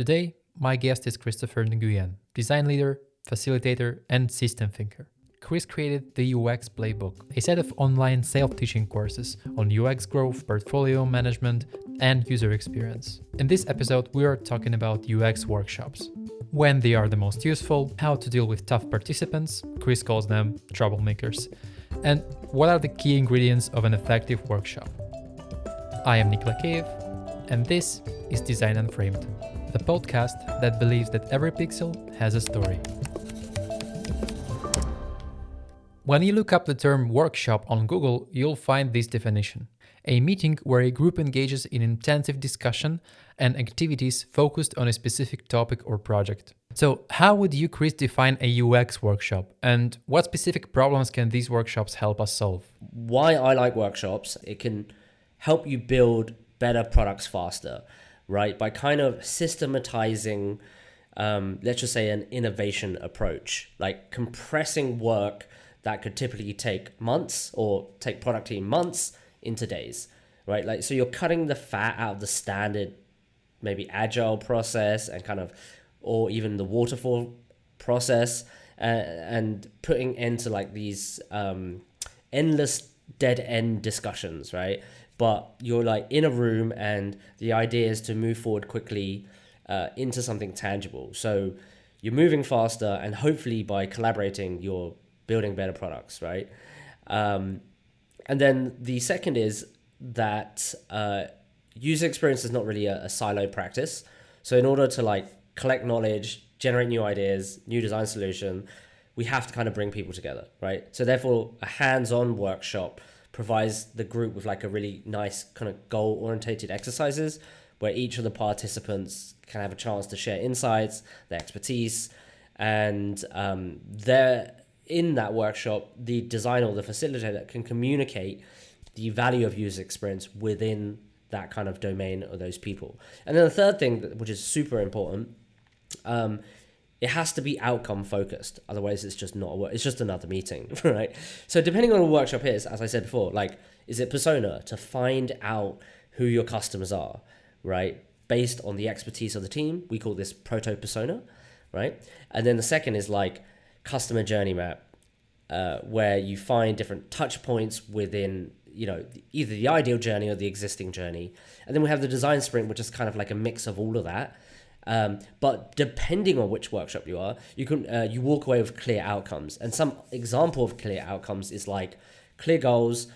Today, my guest is Christopher Nguyen, design leader, facilitator, and system thinker. Chris created the UX Playbook, a set of online self-teaching courses on UX growth, portfolio management, and user experience. In this episode, we are talking about UX workshops. When they are the most useful, how to deal with tough participants, Chris calls them troublemakers, and what are the key ingredients of an effective workshop. I am Nick Lakeev, and this is Design Unframed, the podcast that believes that every pixel has a story. When you look up the term workshop on Google, you'll find this definition: a meeting where a group engages in intensive discussion and activities focused on a specific topic or project. So how would you, Chris, define a UX workshop, and what specific problems can these workshops help us solve? Why I like workshops, it can help you build better products faster, right? By kind of systematizing, let's just say, an innovation approach, like compressing work that could typically take months or take product team months into days, right? Like, so you're cutting the fat out of the standard, maybe agile process and kind of, or even the waterfall process, and putting into like these endless dead end discussions, right? But you're like in a room and the idea is to move forward quickly into something tangible. So you're moving faster, and hopefully by collaborating, you're building better products, right? And then the second is that user experience is not really a siloed practice. So in order to like collect knowledge, generate new ideas, new design solution, we have to kind of bring people together, right? So therefore, a hands-on workshop provides the group with like a really nice kind of goal-orientated exercises where each of the participants can have a chance to share insights, their expertise, and in that workshop, the designer or the facilitator can communicate the value of user experience within that kind of domain of those people. And then the third thing, which is super important, it has to be outcome focused. Otherwise, it's just not it's just another meeting, right? So depending on what a workshop is, as I said before, like, is it persona, to find out who your customers are, right? Based on the expertise of the team, we call this proto persona, right? And then the second is like customer journey map, where you find different touch points within, either the ideal journey or the existing journey. And then we have the design sprint, which is kind of like a mix of all of that. But depending on which workshop you are, you walk away with clear outcomes. And some example of clear outcomes is like clear goals,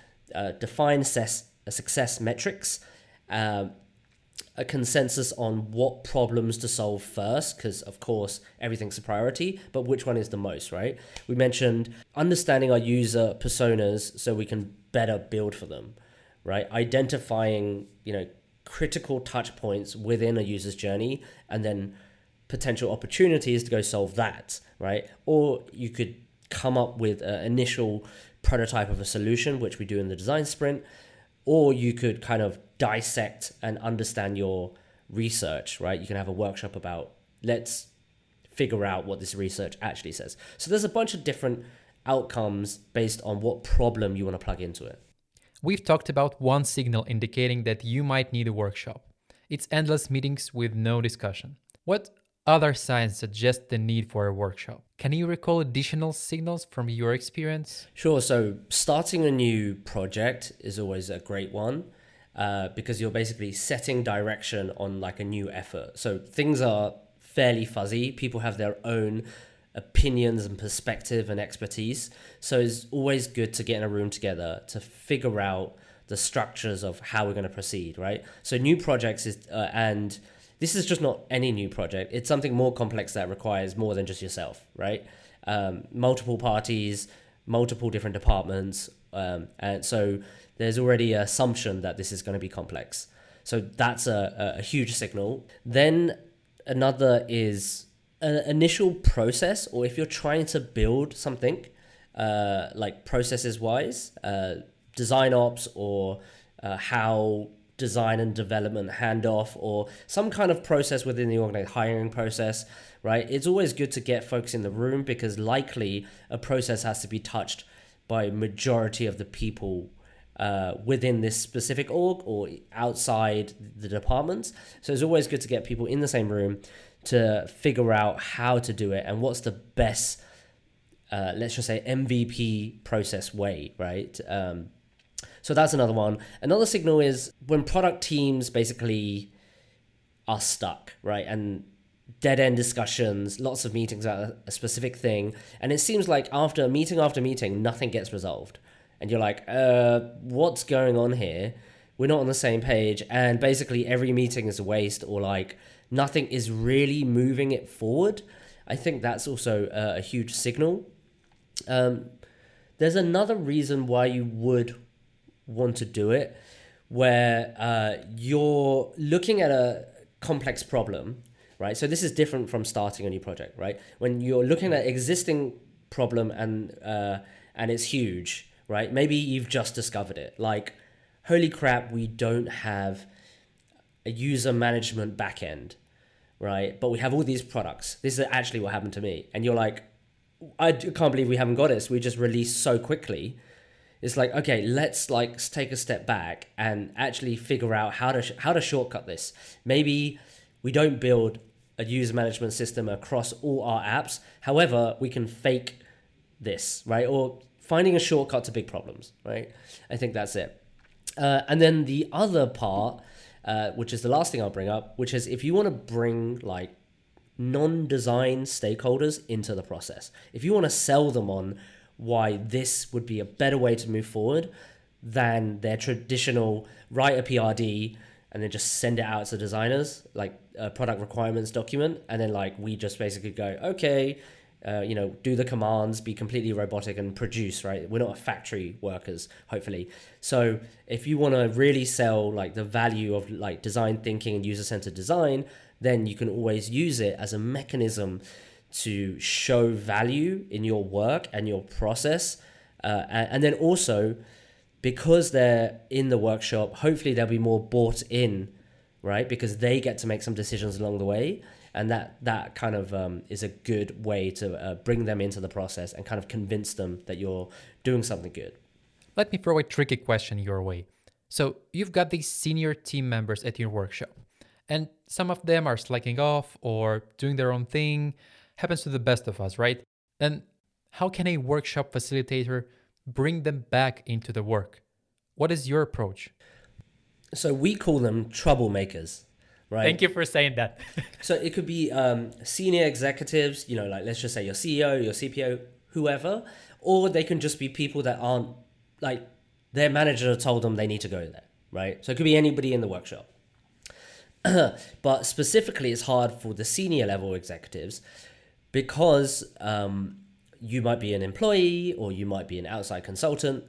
define success metrics, a consensus on what problems to solve first, because of course everything's a priority, but which one is the most, right? We mentioned understanding our user personas so we can better build for them, right? Identifying, critical touch points within a user's journey, and then potential opportunities to go solve that, right? Or you could come up with an initial prototype of a solution, which we do in the design sprint, or you could kind of dissect and understand your research, right? You can have a workshop about, let's figure out what this research actually says. So there's a bunch of different outcomes based on what problem you want to plug into it. We've talked about one signal indicating that you might need a workshop. It's endless meetings with no discussion. What other signs suggest the need for a workshop? Can you recall additional signals from your experience? Sure. So starting a new project is always a great one, because you're basically setting direction on like a new effort. So things are fairly fuzzy. People have their own opinions and perspective and expertise. So it's always good to get in a room together to figure out the structures of how we're going to proceed, right? So new projects is, and this is just not any new project. It's something more complex that requires more than just yourself, right? Multiple parties, multiple different departments. And so there's already an assumption that this is going to be complex. So that's a huge signal. Then another is an initial process, or if you're trying to build something, like processes wise, design ops, or how design and development handoff, or some kind of process within the organized hiring process, right? It's always good to get folks in the room, because likely a process has to be touched by majority of the people within this specific org or outside the departments. So it's always good to get people in the same room to figure out how to do it and what's the best, let's just say, MVP process way, right? So that's another one. Another signal is when product teams basically are stuck, right? And dead end discussions, lots of meetings about a specific thing. And it seems like after meeting, nothing gets resolved. And you're like, what's going on here? We're not on the same page. And basically every meeting is a waste, or like nothing is really moving it forward. I think that's also a huge signal. There's another reason why you would want to do it, where you're looking at a complex problem, right? So this is different from starting a new project, right? When you're looking at existing problem and it's huge, right? Maybe you've just discovered it. Like, holy crap, we don't have a user management backend, right? But we have all these products. This is actually what happened to me. And you're like, I can't believe we haven't got this. We just released so quickly. It's like, okay, let's like take a step back and actually figure out how to shortcut this. Maybe we don't build a user management system across all our apps. However, we can fake this, right? Or finding a shortcut to big problems, right? I think that's it. And then the other part, which is the last thing I'll bring up, which is if you want to bring like non-design stakeholders into the process, if you want to sell them on why this would be a better way to move forward than their traditional write a PRD and then just send it out to designers, like a product requirements document. And then like, we just basically go, okay, do the commands, be completely robotic and produce, right? We're not factory workers, hopefully. So if you want to really sell like the value of like design thinking and user-centered design, then you can always use it as a mechanism to show value in your work and your process. And then also, because they're in the workshop, hopefully they'll be more bought in, right? Because they get to make some decisions along the way. And that kind of is a good way to bring them into the process and kind of convince them that you're doing something good. Let me throw a tricky question your way. So you've got these senior team members at your workshop, and some of them are slacking off or doing their own thing. Happens to the best of us, right? And how can a workshop facilitator bring them back into the work? What is your approach? So we call them troublemakers, right? Thank you for saying that. So it could be senior executives, like let's just say your CEO, your CPO, whoever, or they can just be people that aren't like their manager told them they need to go there, right? So it could be anybody in the workshop. But specifically, it's hard for the senior level executives because you might be an employee or you might be an outside consultant,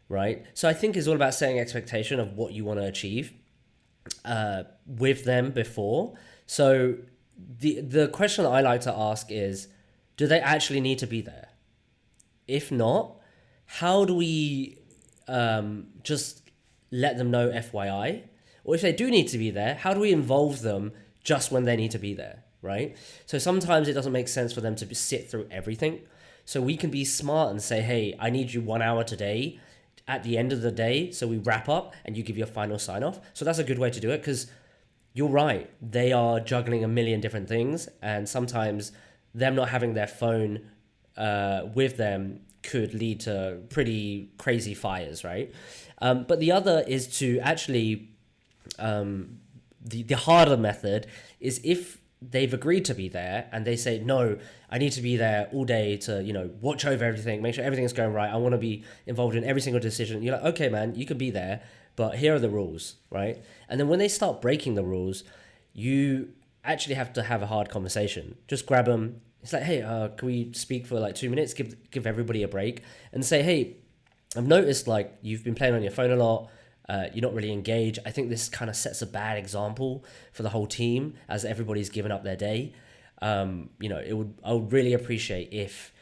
right? So I think it's all about setting expectation of what you want to achieve with them before. So the question I like to ask is, do they actually need to be there? If not, how do we just let them know FYI? Or if they do need to be there, how do we involve them just when they need to be there, right? So sometimes it doesn't make sense for them to sit through everything. So we can be smart and say, hey, I need you 1 hour today at the end of the day. So we wrap up and you give your final sign off. So that's a good way to do it, because you're right. They are juggling a million different things. And sometimes them not having their phone with them could lead to pretty crazy fires, right? But the other is to actually, the harder method is if they've agreed to be there and they say, no, I need to be there all day to, watch over everything, make sure everything's going right. I want to be involved in every single decision. You're like, okay, man, you can be there, but here are the rules, right? And then when they start breaking the rules, you actually have to have a hard conversation. Just grab them. It's like, hey, can we speak for like 2 minutes? Give everybody a break and say, hey, I've noticed like you've been playing on your phone a lot. You're not really engaged. I think this kind of sets a bad example for the whole team as everybody's given up their day. I would really appreciate if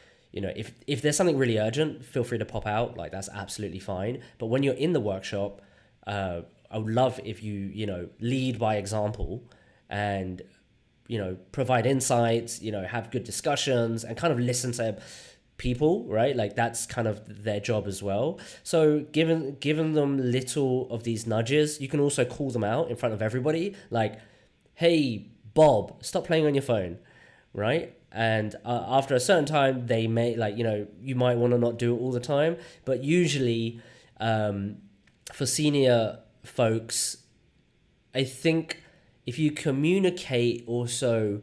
there's something really urgent, feel free to pop out. Like, that's absolutely fine. But when you're in the workshop, I would love if you lead by example and provide insights, have good discussions and kind of listen to people, right? Like that's kind of their job as well. So given them little of these nudges, you can also call them out in front of everybody, like, hey, Bob, stop playing on your phone, right? And after a certain time, they may, like, you might want to not do it all the time, but usually for senior folks, I think if you communicate also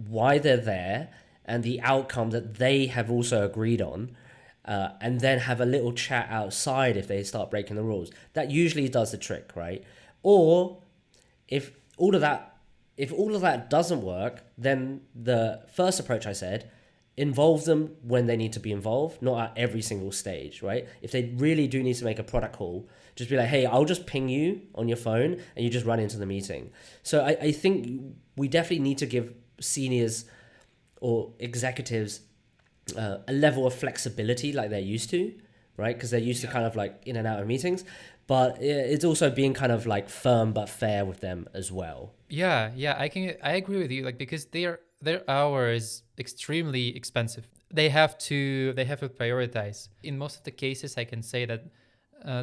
why they're there and the outcome that they have also agreed on, and then have a little chat outside if they start breaking the rules, that usually does the trick, right? Or if all of that doesn't work, then the first approach I said, involve them when they need to be involved, not at every single stage, right? If they really do need to make a product call, just be like, hey, I'll just ping you on your phone and you just run into the meeting. So I think we definitely need to give seniors or executives a level of flexibility like they're used to, right? Because they're used to kind of like in and out of meetings, but it's also being kind of like firm but fair with them as well. Yeah, I agree with you. Like, because their hour is extremely expensive. They have to prioritize. In most of the cases, I can say that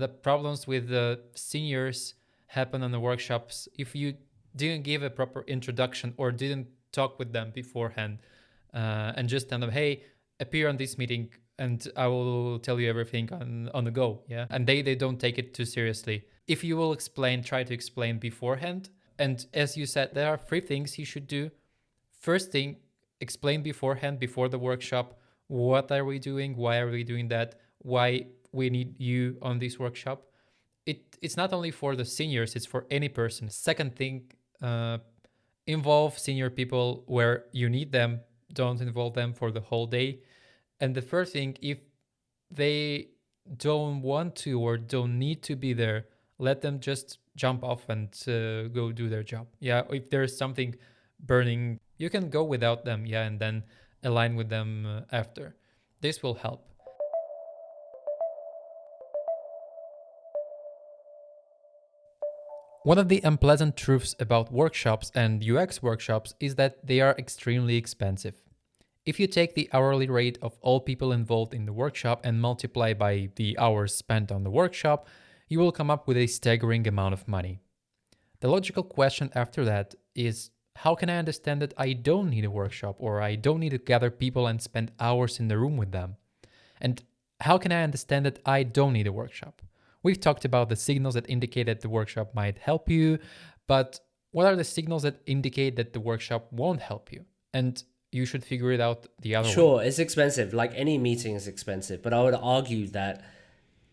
the problems with the seniors happen on the workshops if you didn't give a proper introduction or didn't talk with them beforehand, and just tell them, hey, appear on this meeting and I will tell you everything on the go. Yeah. And they don't take it too seriously. If you will try to explain beforehand. And as you said, there are 3 things you should do. First thing, explain beforehand, before the workshop, what are we doing? Why are we doing that? Why we need you on this workshop? It's not only for the seniors, it's for any person. Second thing, involve senior people where you need them. Don't involve them for the whole day. And the third thing, if they don't want to or don't need to be there, let them just jump off and go do their job. Yeah, if there's something burning, you can go without them. Yeah, and then align with them after. This will help. One of the unpleasant truths about workshops and UX workshops is that they are extremely expensive. If you take the hourly rate of all people involved in the workshop and multiply by the hours spent on the workshop, you will come up with a staggering amount of money. The logical question after that is, how can I understand that I don't need a workshop, or I don't need to gather people and spend hours in the room with them? And how can I understand that I don't need a workshop? We've talked about the signals that indicate that the workshop might help you, but what are the signals that indicate that the workshop won't help you? And you should figure it out the other way. Sure, it's expensive. Like any meeting is expensive, but I would argue that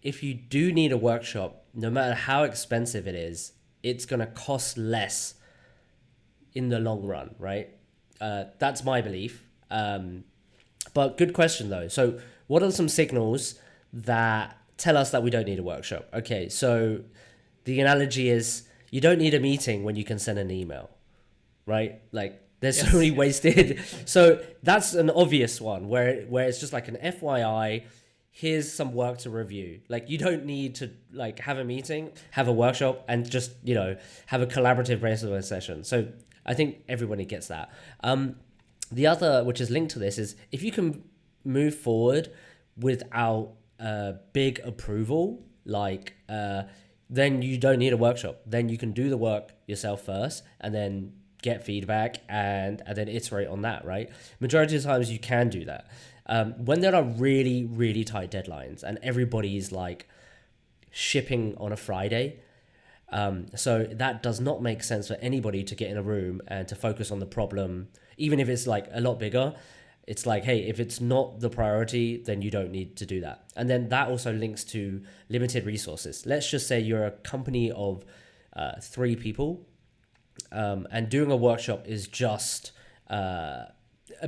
if you do need a workshop, no matter how expensive it is, it's going to cost less in the long run, right? That's my belief. But good question though. So what are some signals that tell us that we don't need a workshop? Okay, so the analogy is you don't need a meeting when you can send an email, right? Like there's so many wasted. So that's an obvious one where it's just like an FYI, here's some work to review. Like you don't need to like have a meeting, have a workshop, and just, have a collaborative brainstorming session. So I think everybody gets that. The other, which is linked to this, is if you can move forward without big approval, like then you don't need a workshop. Then you can do the work yourself first and then get feedback and then iterate on that, right? Majority of the times you can do that. When there are really, really tight deadlines and everybody's like shipping on a Friday, so that does not make sense for anybody to get in a room and to focus on the problem, even if it's like a lot bigger. It's like, hey, if it's not the priority, then you don't need to do that. And then that also links to limited resources. Let's just say you're a company of 3 people, and doing a workshop is just a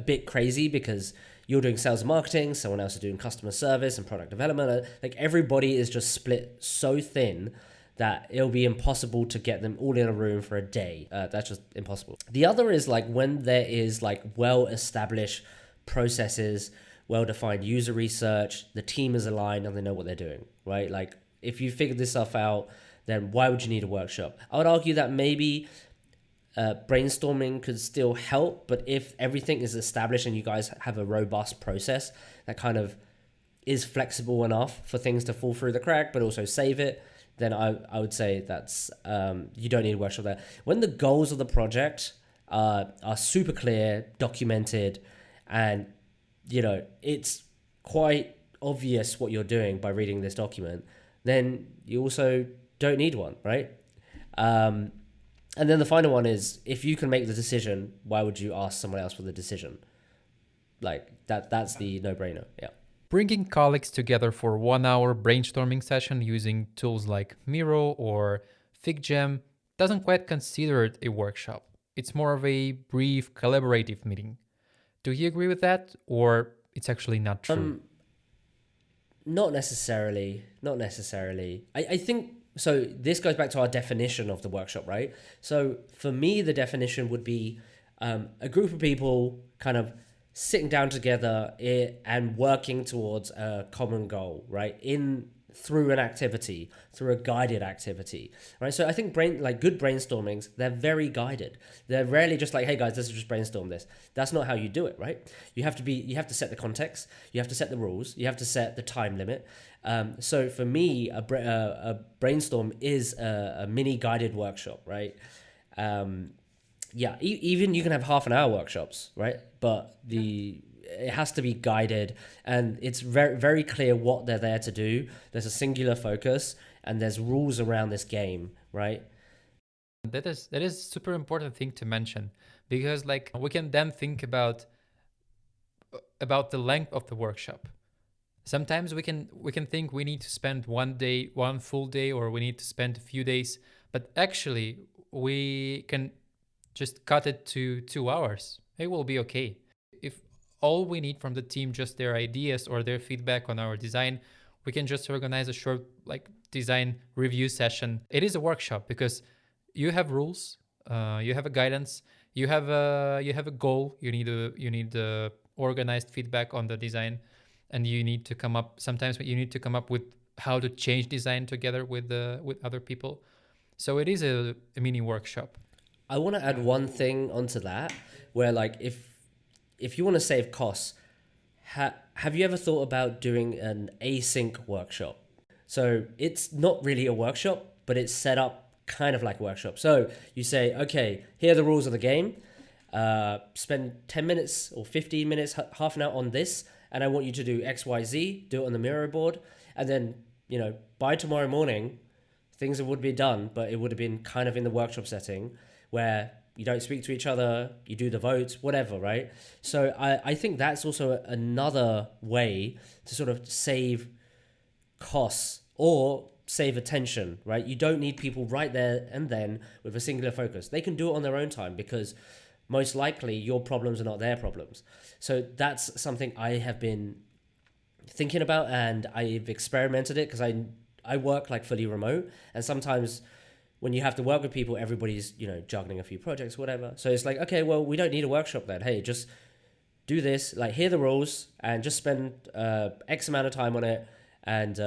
bit crazy because you're doing sales and marketing, someone else is doing customer service and product development. Like everybody is just split so thin that it'll be impossible to get them all in a room for a day. That's just impossible. The other is like when there is like well-established processes, well-defined user research, the team is aligned and they know what they're doing, right? Like if you figured this stuff out, then why would you need a workshop? I would argue that maybe brainstorming could still help, but if everything is established and you guys have a robust process that kind of is flexible enough for things to fall through the crack, but also save it, then I would say that's you don't need a workshop there. When the goals of the project are super clear, documented, and it's quite obvious what you're doing by reading this document, then you also don't need one, right? And then the final one is, if you can make the decision, why would you ask someone else for the decision? Like that's the no-brainer. Yeah. Bringing colleagues together for 1 hour brainstorming session using tools like Miro or FigJam doesn't quite consider it a workshop. It's more of a brief collaborative meeting. Do you agree with that, or it's actually not true? Not necessarily. Not necessarily. I think so. This goes back to our definition of the workshop, right? So for me, the definition would be a group of people kind of sitting down together and working towards a common goal, right? Through an activity, through a guided activity, right? So I think good brainstormings, they're very guided. They're rarely just like, hey guys, let's just brainstorm this. That's not how you do it, right? You have to set the context, you have to set the rules, you have to set the time limit. So for me, a brainstorm is a mini guided workshop, right? Even you can have half an hour workshops, right? But it has to be guided, and it's very, very clear what they're there to do. There's a singular focus, and there's rules around this game, right? That is super important thing to mention, because like we can then think about the length of the workshop. Sometimes we can think we need to spend one full day, or we need to spend a few days, but actually we can just cut it to 2 hours. It will be okay. If all we need from the team just their ideas or their feedback on our design, we can just organize a short design review session. It is a workshop because you have rules, you have a guidance, you have a goal. You need organized feedback on the design, and you need to come up. Sometimes you need to come up with how to change design together with other people. So it is a mini workshop. I want to add one thing onto that, where if you want to save costs, have you ever thought about doing an async workshop? So it's not really a workshop, but it's set up kind of like a workshop. So you say, okay, here are the rules of the game. Spend 10 minutes or 15 minutes, half an hour on this, and I want you to do X, Y, Z, do it on the Miro board. And then, by tomorrow morning, things would be done, but it would have been kind of in the workshop setting, where you don't speak to each other, you do the votes, whatever, right? So I think that's also another way to sort of save costs or save attention, right? You don't need people right there and then with a singular focus. They can do it on their own time, because most likely your problems are not their problems. So that's something I have been thinking about, and I've experimented it because I work fully remote, and sometimes when you have to work with people, everybody's, juggling a few projects, whatever. So it's like, okay, well, we don't need a workshop then. Hey, just do this, hear the rules, and just spend X amount of time on it. And,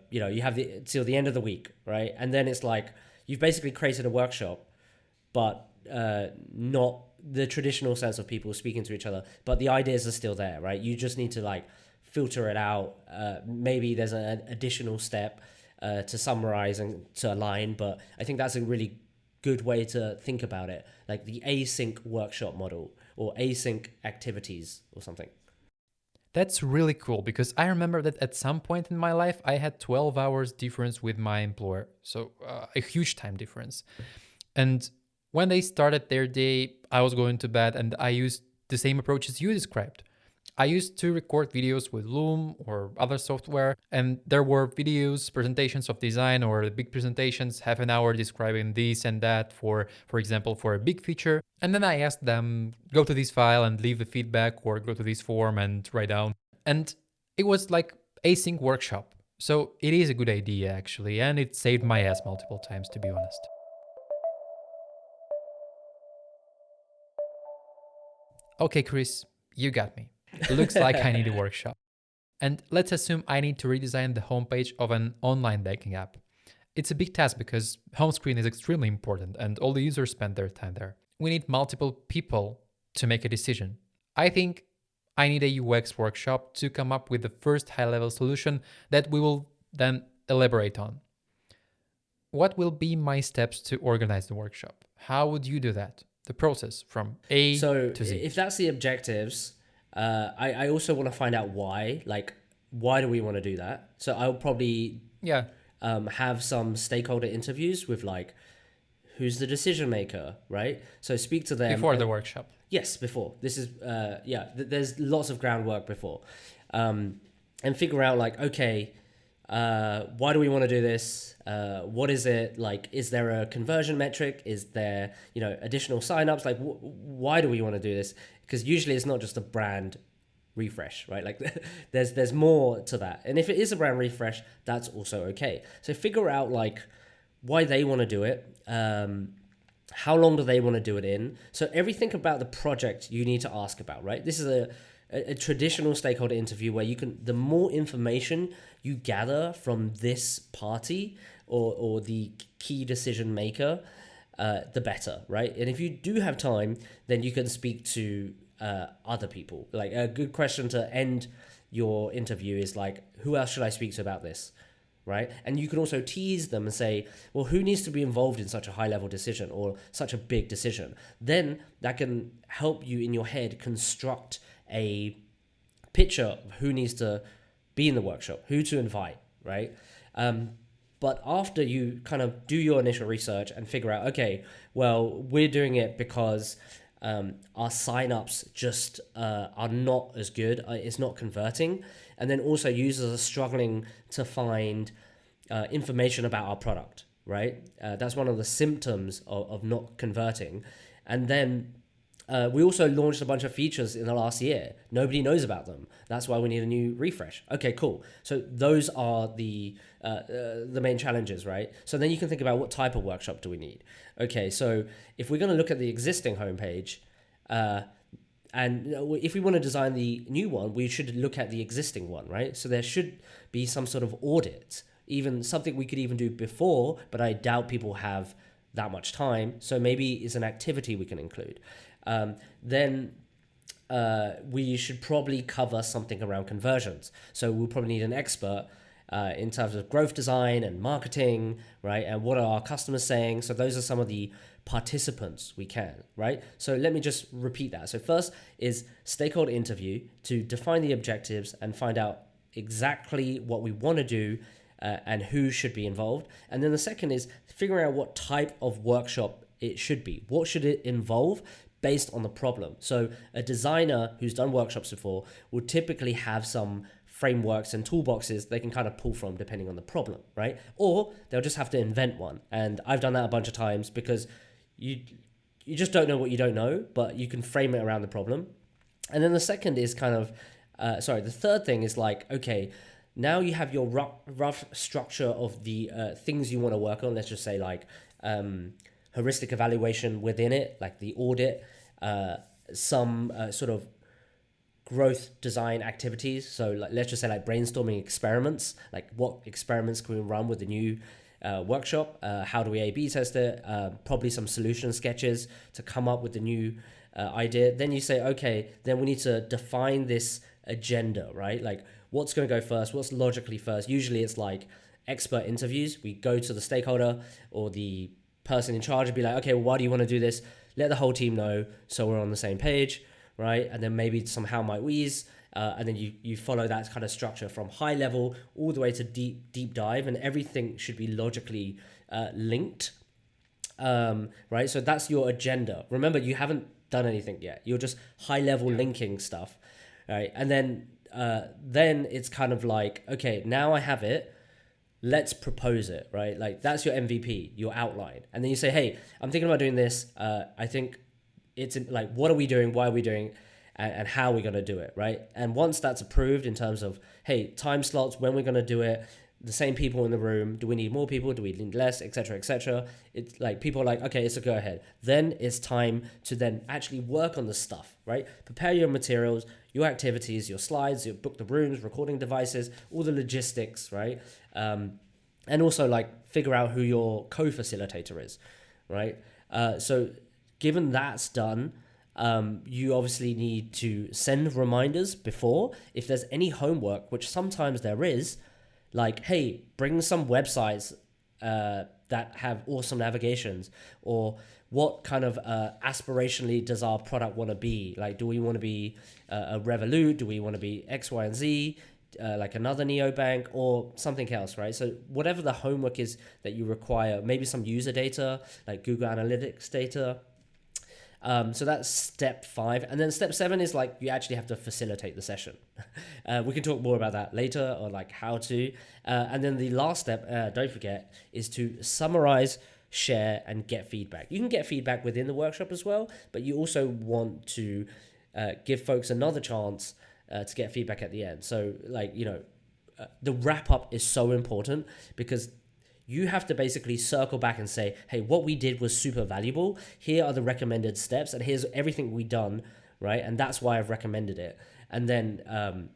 you have till the end of the week, right? And then it's like, you've basically created a workshop, but not the traditional sense of people speaking to each other. But the ideas are still there, right? You just need to filter it out. Maybe there's an additional step to summarize and to align, but I think that's a really good way to think about it, like the async workshop model or async activities or something. That's really cool, because I remember that at some point in my life I had 12 hours difference with my employer, so a huge time difference. And when they started their day, I was going to bed, and I used the same approach as you described. I used to record videos with Loom or other software, and there were videos, presentations of design, or big presentations, half an hour describing this and that for example, for a big feature. And then I asked them, go to this file and leave a feedback, or go to this form and write down. And it was like async workshop. So it is a good idea actually, and it saved my ass multiple times, to be honest. Okay, Chris, you got me. Looks like I need a workshop. And let's assume I need to redesign the homepage of an online banking app. It's a big task because home screen is extremely important and all the users spend their time there. we need multiple people to make a decision. I think I need a UX workshop to come up with the first high-level solution that we will then elaborate on. What will be my steps to organize the workshop? How would you do that? The process from A to Z. If that's the objectives, I also want to find out why. Like, why do we want to do that? So I'll probably have some stakeholder interviews with like, who's the decision maker, right? So speak to them Before the workshop. Yes, before. This is there's lots of groundwork before, and figure out like, okay, why do we want to do this? What is it like? Is there a conversion metric? Is there additional signups? Like, why do we want to do this? Because usually it's not just a brand refresh, right? Like there's more to that. And if it is a brand refresh, that's also okay. So figure out like why they want to do it. How long do they want to do it in? So everything about the project you need to ask about, right? This is a traditional stakeholder interview where the more information you gather from this party or the key decision maker, the better, right? And if you do have time, then you can speak to other people. Like a good question to end your interview is like, who else should I speak to about this? Right? And you can also tease them and say, well, who needs to be involved in such a high level decision or such a big decision? Then that can help you in your head construct a picture of who needs to be in the workshop, who to invite, right? But after you kind of do your initial research and figure out, okay, well, we're doing it because our signups just are not as good. It's not converting. And then also users are struggling to find information about our product, right? That's one of the symptoms of not converting. And then we also launched a bunch of features in the last year. Nobody knows about them. That's why we need a new refresh. Okay, cool. So those are the main challenges, right? So then you can think about what type of workshop do we need. Okay, so if we're going to look at the existing homepage, and if we want to design the new one, we should look at the existing one, right? So there should be some sort of audit, even something we could even do before, but I doubt people have that much time. So maybe it's an activity we can include. Then we should probably cover something around conversions. So we'll probably need an expert in terms of growth design and marketing, right? And what are our customers saying? So those are some of the participants we can, right? So let me just repeat that. So first is stakeholder interview to define the objectives and find out exactly what we want to do and who should be involved. And then the second is figuring out what type of workshop it should be. What should it involve based on the problem? So a designer who's done workshops before would typically have some frameworks and toolboxes they can kind of pull from depending on the problem, right? Or they'll just have to invent one. And I've done that a bunch of times because you just don't know what you don't know, but you can frame it around the problem. And then the second is kind of, the third thing is like, okay, now you have your rough structure of the things you want to work on. Let's just say like heuristic evaluation within it, like the audit, some sort of growth design activities. So like, let's just say like brainstorming experiments, like what experiments can we run with the new workshop? How do we A/B test it? Probably some solution sketches to come up with the new idea. Then you say, okay, then we need to define this agenda, right? Like what's going to go first? What's logically first? Usually it's like expert interviews. We go to the stakeholder or the person in charge and be like, okay, well, why do you want to do this? Let the whole team know so we're on the same page, right? And then maybe some how might we's, and then you follow that kind of structure from high level all the way to deep dive, and everything should be logically linked, right? So that's your agenda. Remember, you haven't done anything yet. You're just high level linking stuff, right? And then it's kind of like, okay, now I have it. Let's propose it, right? Like that's your MVP, your outline. And then you say, hey, I'm thinking about doing this. I think it's like, what are we doing? Why are we doing? And how are we going to do it, right? And once that's approved in terms of, hey, time slots, when we're going to do it, the same people in the room, do we need more people? Do we need less, et cetera, et cetera? It's like people are like, okay, it's a go ahead. Then it's time to then actually work on the stuff, right? Prepare your materials, your activities, your slides, your book the rooms, recording devices, all the logistics, right? And also like figure out who your co-facilitator is, right? So given that's done, you obviously need to send reminders before. If there's any homework, which sometimes there is, like, hey, bring some websites that have awesome navigations, or what kind of aspirationally does our product want to be? Like, do we want to be a Revolut? Do we want to be X, Y, and Z? Like another neobank or something else, right? So whatever the homework is that you require, maybe some user data, like Google Analytics data. So that's step 5. And then step 7 is like you actually have to facilitate the session. We can talk more about that later, or like how to. And then the last step, don't forget, is to summarize, share, and get feedback. You can get feedback within the workshop as well, but you also want to give folks another chance to get feedback at the end. So like, the wrap up is so important, because you have to basically circle back and say, hey, what we did was super valuable. Here are the recommended steps, and here's everything we done, right? And that's why I've recommended it. And then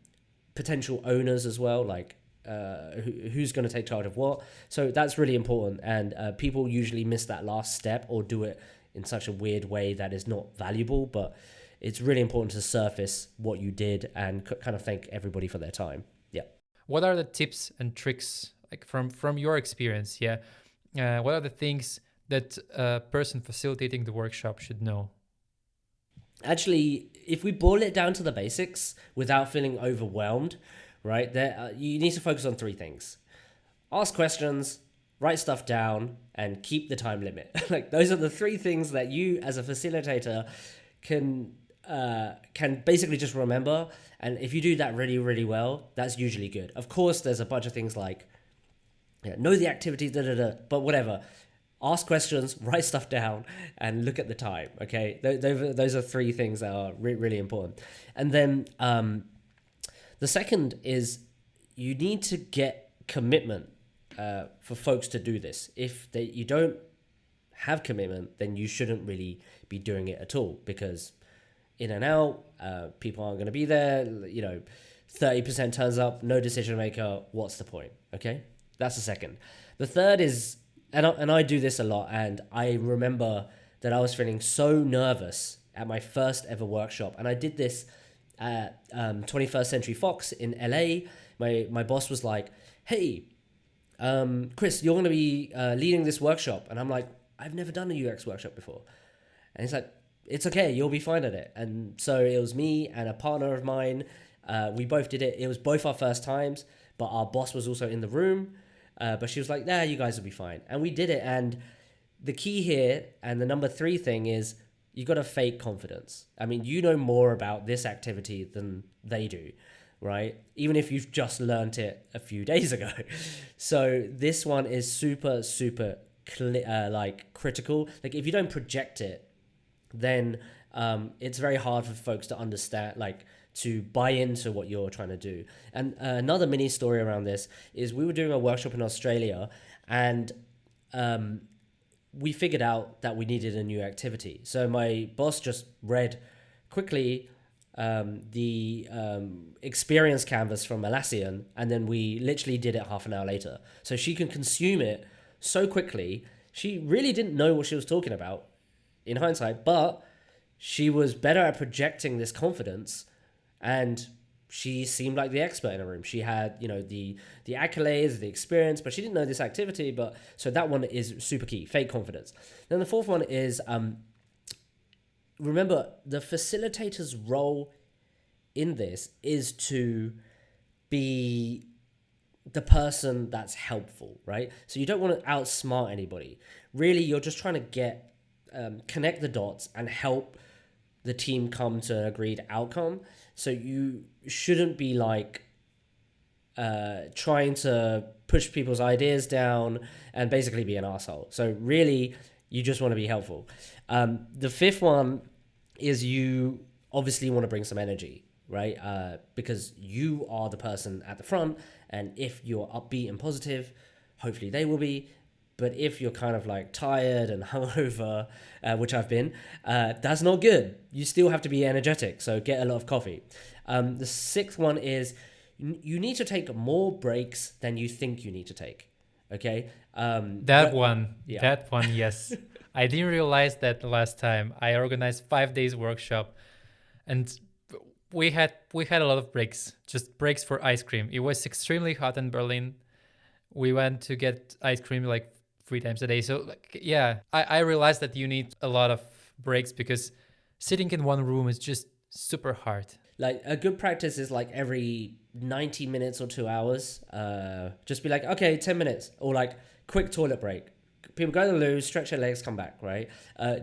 potential owners as well, like who's going to take charge of what. So that's really important. And people usually miss that last step, or do it in such a weird way that is not valuable. But it's really important to surface what you did and kind of thank everybody for their time. Yeah. What are the tips and tricks, like from your experience? Yeah. What are the things that a person facilitating the workshop should know? Actually, if we boil it down to the basics without feeling overwhelmed, right, you need to focus on 3 things: ask questions, write stuff down, and keep the time limit. Like, those are the 3 things that you as a facilitator can basically just remember. And if you do that really, really well, that's usually good. Of course, there's a bunch of things like, know the activities, but whatever. Ask questions, write stuff down, and look at the time, okay? Those are 3 things that are really important. And then the second is you need to get commitment for folks to do this. If you don't have commitment, then you shouldn't really be doing it at all, because in and out, people aren't going to be there. 30% turns up, no decision maker. What's the point? Okay, that's the second. The third is, and I do this a lot, and I remember that I was feeling so nervous at my first ever workshop, and I did this at 21st Century Fox in LA. My boss was like, "Hey, Chris, you're going to be leading this workshop," and I'm like, "I've never done a UX workshop before," and he's like, "It's okay, you'll be fine at it." And so it was me and a partner of mine. We both did it. It was both our first times, but our boss was also in the room. But she was like, "Nah, you guys will be fine." And we did it. And the key here, and the number 3 thing, is you got to fake confidence. I mean, you know more about this activity than they do, right? Even if you've just learned it a few days ago. So this one is super, super critical. Like, if you don't project it, then it's very hard for folks to understand, like, to buy into what you're trying to do. And another mini story around this is we were doing a workshop in Australia, and we figured out that we needed a new activity. So my boss just read quickly the experience canvas from Atlassian, and then we literally did it half an hour later. So she can consume it so quickly. She really didn't know what she was talking about in hindsight, but she was better at projecting this confidence, and she seemed like the expert in a room. She had, the accolades, the experience, but she didn't know this activity. But so that one is super key, fake confidence. Then the fourth one is, remember, the facilitator's role in this is to be the person that's helpful, right? So you don't want to outsmart anybody. Really, you're just trying to connect the dots and help the team come to an agreed outcome. So you shouldn't be like trying to push people's ideas down and basically be an asshole. So really, you just want to be helpful. The fifth one is you obviously want to bring some energy, right? Because you are the person at the front, and if you're upbeat and positive, hopefully they will be. But if you're kind of like tired and hungover, which I've been, that's not good. You still have to be energetic, so get a lot of coffee. The sixth one is you need to take more breaks than you think you need to take. Okay. That one, yes. I didn't realize that the last time I organized 5 days workshop, and we had a lot of breaks, just breaks for ice cream. It was extremely hot in Berlin. We went to get ice cream like 3 times a day. So like, yeah, I realized that you need a lot of breaks because sitting in one room is just super hard. Like a good practice is like every 90 minutes or 2 hours, just be like, okay, 10 minutes, or like quick toilet break. People go to the loo, stretch their legs, come back, right?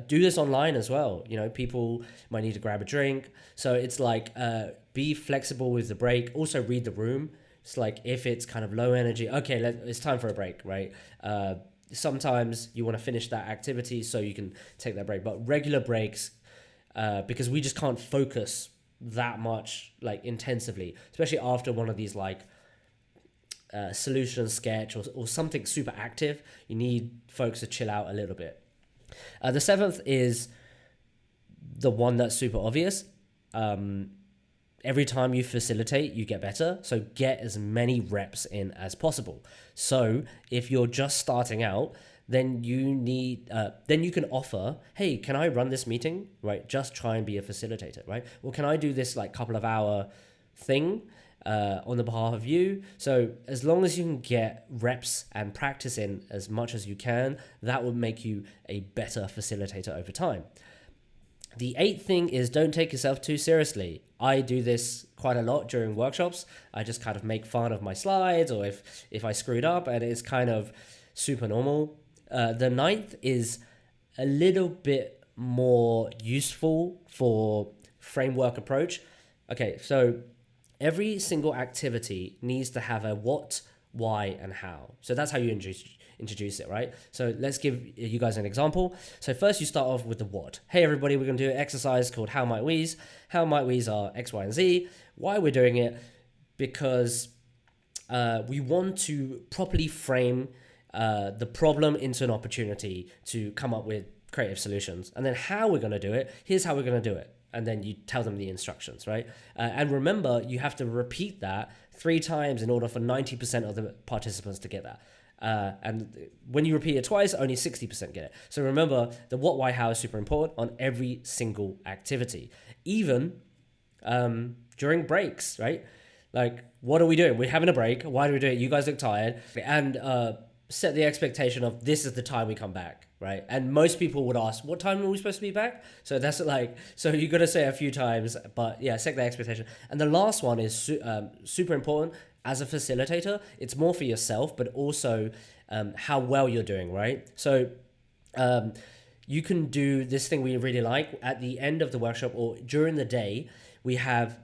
Do this online as well. You know, people might need to grab a drink. So it's like, be flexible with the break. Also read the room. It's like, if it's kind of low energy, okay, it's time for a break, right? Sometimes you want to finish that activity so you can take that break, but regular breaks, because we just can't focus that much like intensively, especially after one of these like solution sketch or something super active. You need folks to chill out a little bit. The seventh is the one that's super obvious. Every time you facilitate, you get better. So get as many reps in as possible. So if you're just starting out, then you need, then you can offer, hey, can I run this meeting? Right? Just try and be a facilitator, right? Or can I do this like couple of hour thing on the behalf of you? So as long as you can get reps and practice in as much as you can, that will make you a better facilitator over time. The eighth thing is don't take yourself too seriously. I do this quite a lot during workshops. I just kind of make fun of my slides, or if I screwed up, and it's kind of super normal. The ninth is a little bit more useful for framework approach. Okay, so every single activity needs to have a what, why, and how. So that's how you introduce it, right? So let's give you guys an example. So first you start off with the what. Hey everybody, we're going to do an exercise called How Might We's. How Might We's are X, Y, and Z. Why we're doing it? Because we want to properly frame the problem into an opportunity to come up with creative solutions. And then how we're going to do it, here's how we're going to do it. And then you tell them the instructions, right? And remember, you have to repeat that 3 times in order for 90% of the participants to get that. And when you repeat it twice, only 60% get it. So remember, the what, why, how is super important on every single activity. Even during breaks, right? Like, what are we doing? We're having a break. Why do we do it? You guys look tired. And set the expectation of this is the time we come back, right? And most people would ask, what time are we supposed to be back? So that's like, so you got to say it a few times, but yeah, set the expectation. And the last one is super important. As a facilitator, it's more for yourself, but also how well you're doing, right? So you can do this thing we really like at the end of the workshop or during the day. We have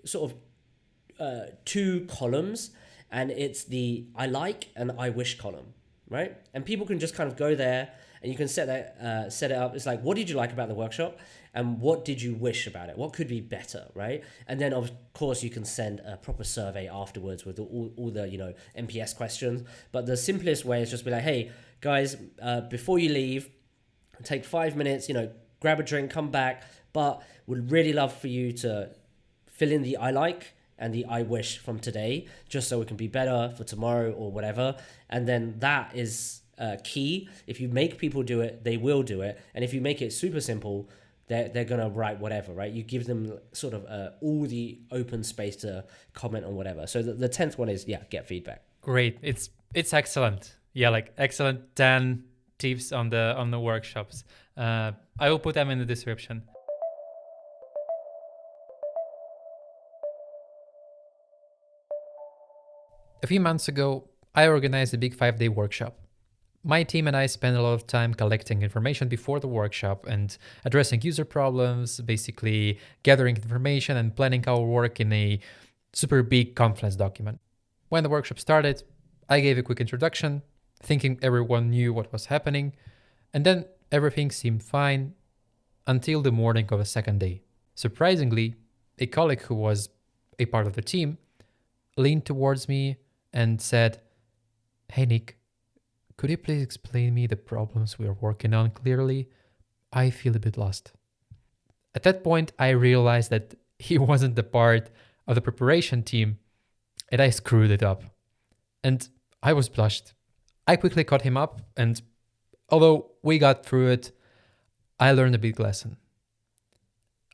sort of 2 columns, and it's the I like and I wish column, right? And people can just kind of go there, and you can set it up. It's like, what did you like about the workshop, and what did you wish about it? What could be better, right? And then of course you can send a proper survey afterwards with all the NPS questions. But the simplest way is just be like, hey guys, before you leave, take 5 minutes, grab a drink, come back. But would really love for you to fill in the I like and the I wish from today, just so it can be better for tomorrow or whatever. And then that is key. If you make people do it, they will do it. And if you make it super simple, they're going to write whatever, right? You give them sort of all the open space to comment on whatever. So the 10th one is, get feedback. Great. It's excellent. Yeah, like excellent 10 tips on the workshops. I will put them in the description. A few months ago, I organized a big 5-day workshop. My team and I spent a lot of time collecting information before the workshop and addressing user problems, basically gathering information and planning our work in a super big conference document. When the workshop started, I gave a quick introduction, thinking everyone knew what was happening, and then everything seemed fine until the morning of the second day. Surprisingly, a colleague who was a part of the team leaned towards me and said, "Hey Nick, could you please explain me the problems we are working on clearly? I feel a bit lost." At that point, I realized that he wasn't the part of the preparation team, and I screwed it up. And I was blushed. I quickly caught him up, and although we got through it. I learned a big lesson.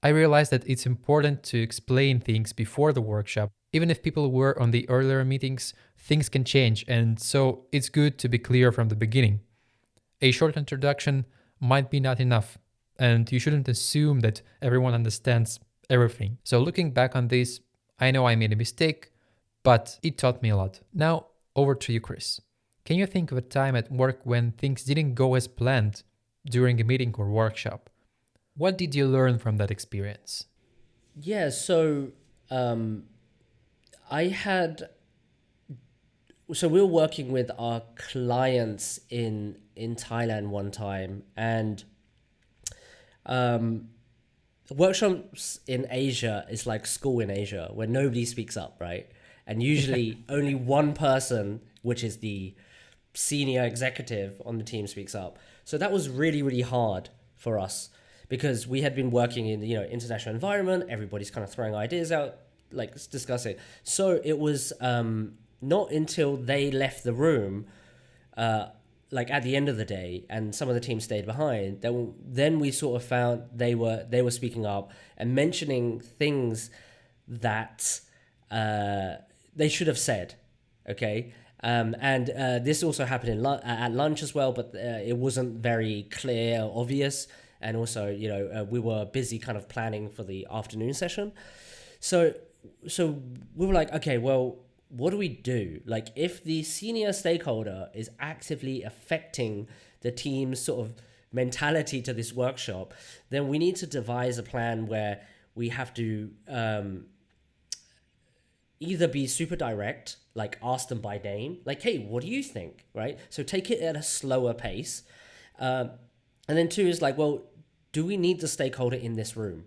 I realized that it's important to explain things before the workshop. Even if people were on the earlier meetings, things can change, and so it's good to be clear from the beginning. A short introduction might be not enough, and you shouldn't assume that everyone understands everything. So looking back on this, I know I made a mistake, but it taught me a lot. Now, over to you, Chris. Can you think of a time at work when things didn't go as planned during a meeting or workshop? What did you learn from that experience? Yeah, so I had so we were working with our clients in Thailand one time, and workshops in Asia is like school in Asia where nobody speaks up, right? And usually only one person, which is the senior executive on the team, speaks up. So that was really, really hard for us because we had been working in the international environment. Everybody's kind of throwing ideas out, like discussing. So it was not until they left the room, like at the end of the day, and some of the team stayed behind, then we sort of found they were speaking up and mentioning things that they should have said. Okay. And this also happened at lunch as well, but it wasn't very clear or obvious. And also, we were busy kind of planning for the afternoon session. So we were like, okay, well, what do we do? Like, if the senior stakeholder is actively affecting the team's sort of mentality to this workshop, then we need to devise a plan where we have to either be super direct, like ask them by name, like, hey, what do you think, right? So take it at a slower pace. And then two is like, well, do we need the stakeholder in this room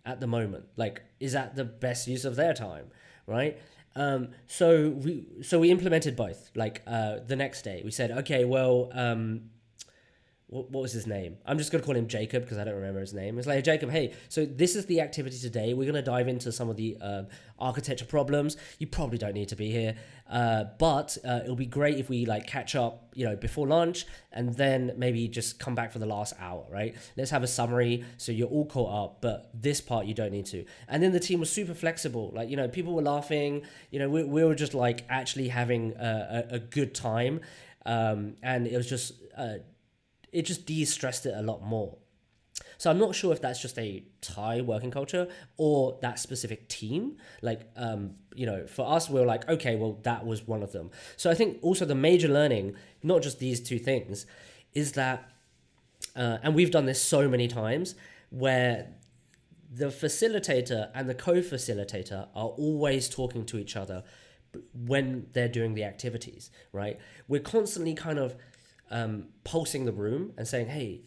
at the moment? Like, is that the best use of their time, right? So we implemented both. Like the next day, we said, okay, well, what was his name? I'm just going to call him Jacob because I don't remember his name. It's like, hey, Jacob, hey, so this is the activity today. We're going to dive into some of the architecture problems. You probably don't need to be here, but it'll be great if we like catch up, before lunch, and then maybe just come back for the last hour, right? Let's have a summary so you're all caught up, but this part you don't need to. And then the team was super flexible. Like, people were laughing. We were just like actually having a good time, and it was just. It just de-stressed it a lot more. So I'm not sure if that's just a Thai working culture or that specific team. Like, for us, we're like, okay, well, that was one of them. So I think also the major learning, not just these two things, is that, and we've done this so many times, where the facilitator and the co-facilitator are always talking to each other when they're doing the activities, right? We're constantly kind of pulsing the room and saying, hey,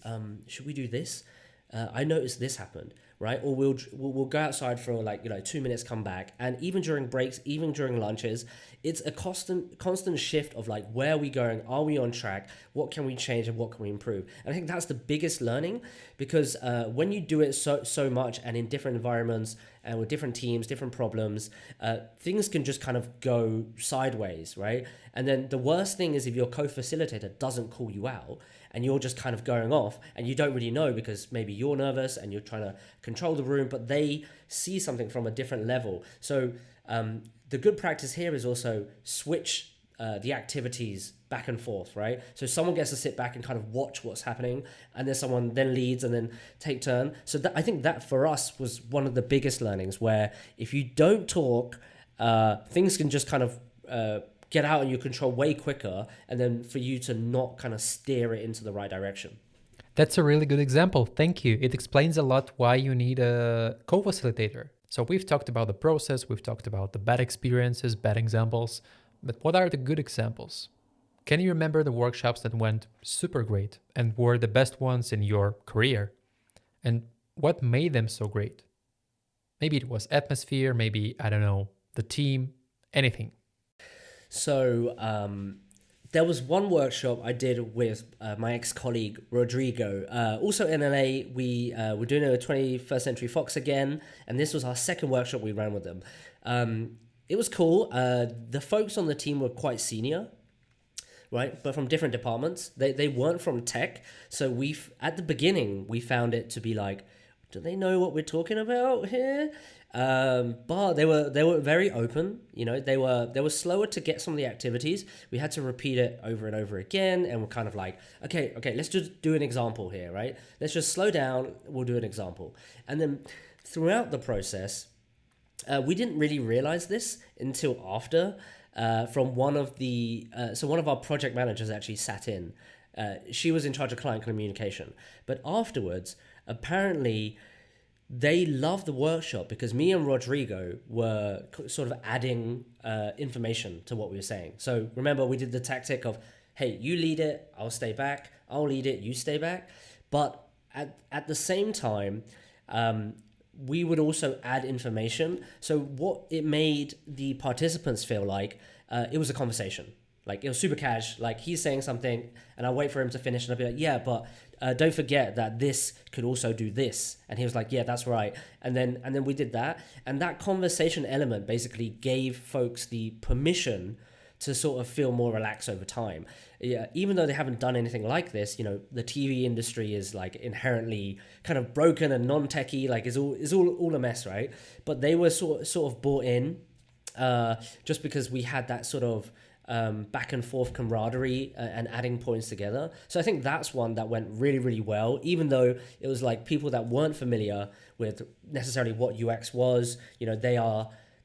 should we do this? I noticed this happened, right? Or we'll go outside for like 2 minutes, come back, and even during breaks, even during lunches, it's a constant shift of like, where are we going? Are we on track? What can we change and what can we improve? And I think that's the biggest learning, because when you do it so much and in different environments and with different teams, different problems, things can just kind of go sideways, right? And then the worst thing is if your co-facilitator doesn't call you out and you're just kind of going off and you don't really know because maybe you're nervous and you're trying to control the room, but they see something from a different level. So the good practice here is also switch the activities back and forth, right? So someone gets to sit back and kind of watch what's happening, and then someone then leads and then take turn. So I think that for us was one of the biggest learnings, where if you don't talk, things can just kind of get out of your control way quicker, and then for you to not kind of steer it into the right direction. That's a really good example. Thank you. It explains a lot why you need a co-facilitator. So we've talked about the process, we've talked about the bad experiences, bad examples, but what are the good examples? Can you remember the workshops that went super great and were the best ones in your career? And what made them so great? Maybe it was atmosphere, maybe, I don't know, the team, anything. So there was one workshop I did with my ex-colleague Rodrigo. Also in LA, we were doing a 21st Century Fox again, and this was our second workshop we ran with them. It was cool. The folks on the team were quite senior, right? But from different departments. They weren't from tech. So at the beginning, we found it to be like, do they know what we're talking about here? But they were very open. They were slower to get some of the activities. We had to repeat it over and over again, and we're kind of like, okay, let's just do an example here, right? Let's just slow down. We'll do an example, and then throughout the process, we didn't really realize this until after. From one of our project managers actually sat in. She was in charge of client communication, but afterwards, apparently, they loved the workshop because me and Rodrigo were sort of adding information to what we were saying. So remember, we did the tactic of, hey, you lead it, I'll stay back. I'll lead it, you stay back. But at the same time, we would also add information. So what it made the participants feel like, it was a conversation. Like, it was super cash. Like, he's saying something and I'll wait for him to finish and I'll be like, yeah, but don't forget that this could also do this. And he was like, yeah, that's right. And then we did that. And that conversation element basically gave folks the permission to sort of feel more relaxed over time. Yeah, even though they haven't done anything like this, the TV industry is like inherently kind of broken and non-techy, like is all a mess, right? But they were sort of bought in, just because we had that sort of back and forth camaraderie and adding points together. So I think that's one that went really, really well, even though it was like people that weren't familiar with necessarily what UX was.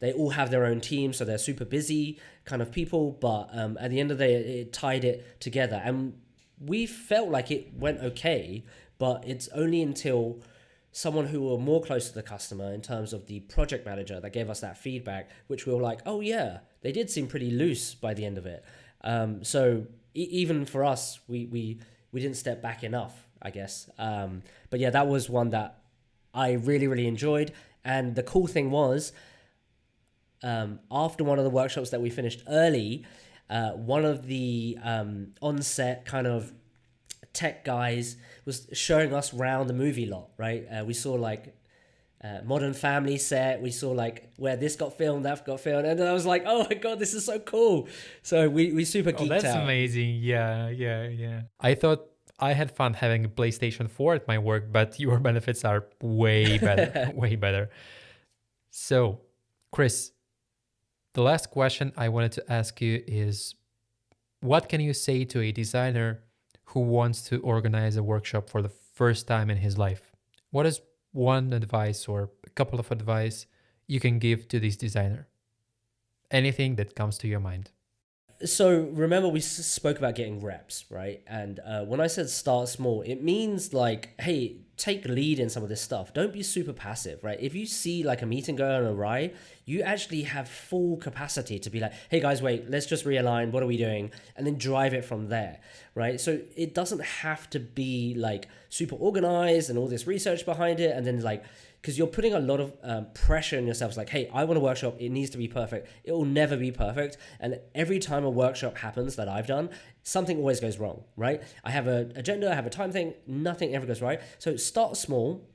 They all have their own team, so they're super busy kind of people. But at the end of the day, it tied it together. And we felt like it went okay, but it's only until someone who were more close to the customer in terms of the project manager that gave us that feedback, which we were like, oh yeah, they did seem pretty loose by the end of it. So even for us, we didn't step back enough, I guess. But yeah, that was one that I really, really enjoyed. And the cool thing was, after one of the workshops that we finished early, one of the on-set kind of tech guys was showing us around the movie lot, right? We saw like Modern Family set. We saw like where this got filmed, that got filmed. And I was like, oh my God, this is so cool. So we super geeked out. That's amazing. Yeah. I thought I had fun having a PlayStation 4 at my work, but your benefits are way better, way better. So, Chris, the last question I wanted to ask you is, what can you say to a designer who wants to organize a workshop for the first time in his life? What is one advice or a couple of advice you can give to this designer? Anything that comes to your mind. So remember, we spoke about getting reps, right? And when I said start small, it means like, hey, take lead in some of this stuff. Don't be super passive, right? If you see like a meeting going awry, you actually have full capacity to be like, hey guys, wait, let's just realign. What are we doing? And then drive it from there, right? So it doesn't have to be like super organized and all this research behind it. And then like, because you're putting a lot of pressure on yourself. It's like, hey, I want a workshop. It needs to be perfect. It will never be perfect. And every time a workshop happens that I've done, something always goes wrong, right? I have an agenda, I have a time thing, nothing ever goes right. So start small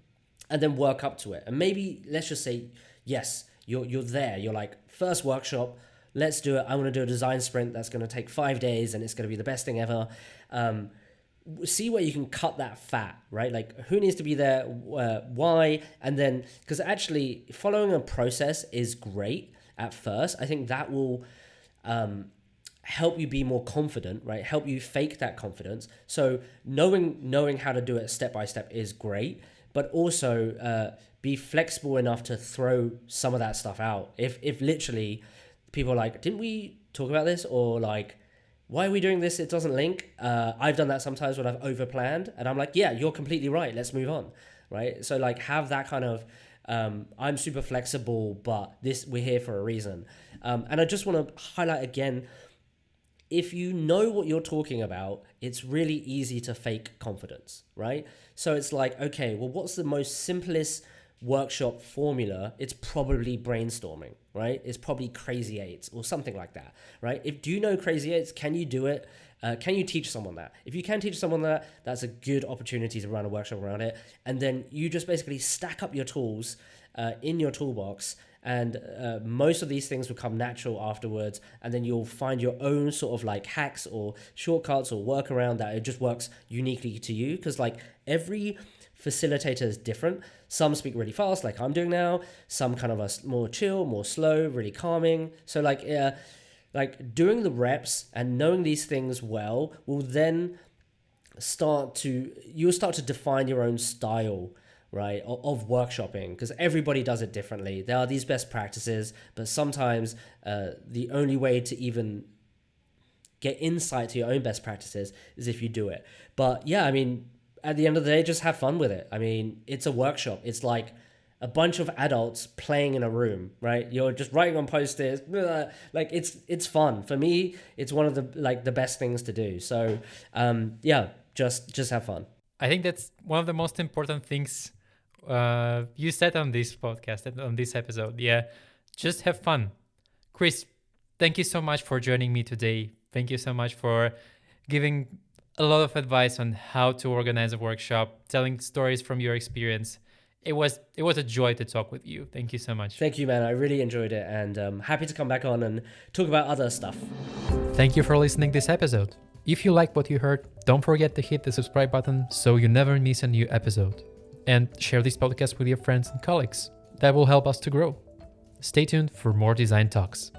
and then work up to it. And maybe let's just say, yes, you're there. You're like, first workshop, let's do it. I want to do a design sprint that's going to take 5 days and it's going to be the best thing ever. See where you can cut that fat, right? Like who needs to be there, why, and then, because actually following a process is great at first. I think that will help you be more confident, right? Help you fake that confidence. So knowing how to do it step by step is great, but also be flexible enough to throw some of that stuff out. If literally people are like, didn't we talk about this? Or like, why are we doing this? It doesn't link. I've done that sometimes when I've overplanned and I'm like, yeah, you're completely right. Let's move on, right? So like have that kind of, I'm super flexible, but we're here for a reason. And I just want to highlight again, if you know what you're talking about, it's really easy to fake confidence, right? So it's like, okay, well, what's the most simplest workshop formula? It's probably brainstorming, right? It's probably Crazy Eights or something like that, right? Do you know Crazy Eights? Can you do it? Can you teach someone that? If you can teach someone that, that's a good opportunity to run a workshop around it. And then you just basically stack up your tools in your toolbox and most of these things will come natural afterwards, and then you'll find your own sort of like hacks or shortcuts or workaround that it just works uniquely to you, because like every facilitator is different. Some speak really fast like I'm doing now, some kind of are more chill, more slow, really calming. So like doing the reps and knowing these things well will then you'll start to define your own style, right, of workshopping, because everybody does it differently. There are these best practices, but sometimes the only way to even get insight to your own best practices is if you do it. But yeah, I mean, at the end of the day, just have fun with it. I mean, it's a workshop. It's like a bunch of adults playing in a room, right? You're just writing on post-its, like it's fun. For me, it's one of the best things to do. So yeah, just have fun. I think that's one of the most important things you said on this podcast and on this episode. Yeah, just have fun. Chris, thank you so much for joining me today. Thank you so much for giving a lot of advice on how to organize a workshop, telling stories from your experience. It was a joy to talk with you. Thank you so much. Thank you, man. I really enjoyed it, and happy to come back on and talk about other stuff. Thank you for listening to this episode. If you like what you heard, don't forget to hit the subscribe button so you never miss a new episode. And share this podcast with your friends and colleagues. That will help us to grow. Stay tuned for more design talks.